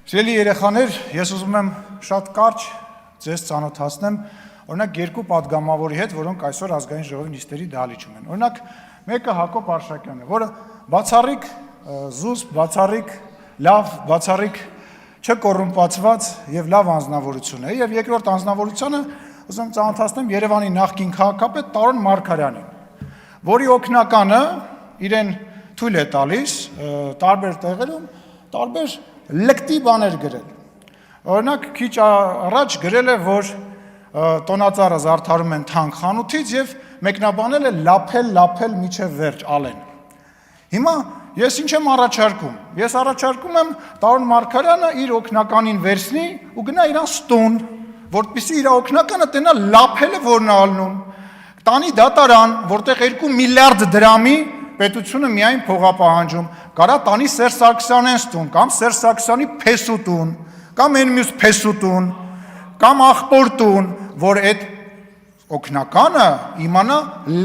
Սիրելի երեխաներ, ես ուզում եմ շատ կարճ ձեզ ծանոթացնեմ, օրինակ երկու պատգամավորի հետ, որոնք այսօր ազգային ժողովի նիստերի դահլիճում են։ Օրինակ, մեկը Հակոբ Արշակյանն է, որը բացառիկ զուսպ, բացառիկ լավ, բացառիկ չկոռումպացված եւ լավ անձնավորություն է, եւ երկրորդ անձնավորությունը ուզում եմ ծանոթացնեմ Երևանի նախկին քաղաքապետ Տարոն Մարգարյանին, որի օգնականը իրեն թույլ է տալիս տարբեր տեղերում տարբեր լկտի բաներ գրել։ Օրինակ, քիչ առաջ գրել է, որ տոնածառը զարդարում են թանկ խանութից եւ մեկնաբանել է լափել միջև վերջ ալեն։ Հիմա ես ինչ եմ առաջարկում։ Ես առաջարկում եմ Տարոն Մարգարյանը իր օգնականին վերցնի ու գնա իրան ստուն, որպեսզի իր օգնականը տենա լափելը որն ալնում։ Տանի դատարան, որտեղ 2 միլիարդ դրամի պետությունը միայն փողապահանջում, կարա տանի Սերժ Սարգսյանեն ստուն, կամ Սերժ Սարգսյանի փեսուտուն, կամ այն մյուս փեսուտուն, կամ աղբոր տուն, որ այդ օգնականը իմանա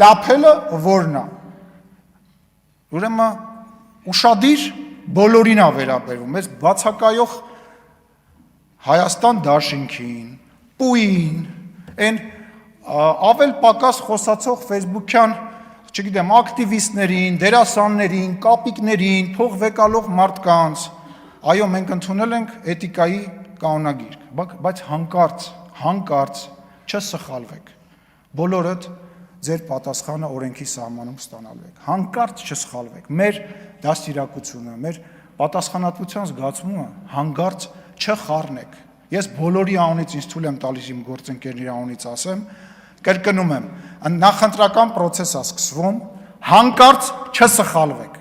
լափելը որն է։ Ուրեմն ուշադիր բոլորին է վերաբերվում, այս բացակայող Հայաստան դաշինքին, պուին, այն ավել պակաս խոսացող Facebook-յան չգիտեմ, ակտիվիստներին, դերասաններին, կապիկներին, փող վեկալող մարդկանց, այո, մենք ընդունել ենք էթիկայի կանոնագիրք, բայց հանկարծ չսխալվեք, բոլորդ ձեր պատասխանը օրենքի սահմանում ստանալու եք, հանկարծ չսխալվեք, մեր դաստիարակությունը, մեր պատասխանատվության զգացումը հանկարծ չխառնեք, ես բոլորի անունից ինձ թույլ եմ տալիս իմ գործընկերների անունից ասեմ, կրկնում եմ, նախընտրական պրոցես է սկսվում, հանկարծ չսխալվեք։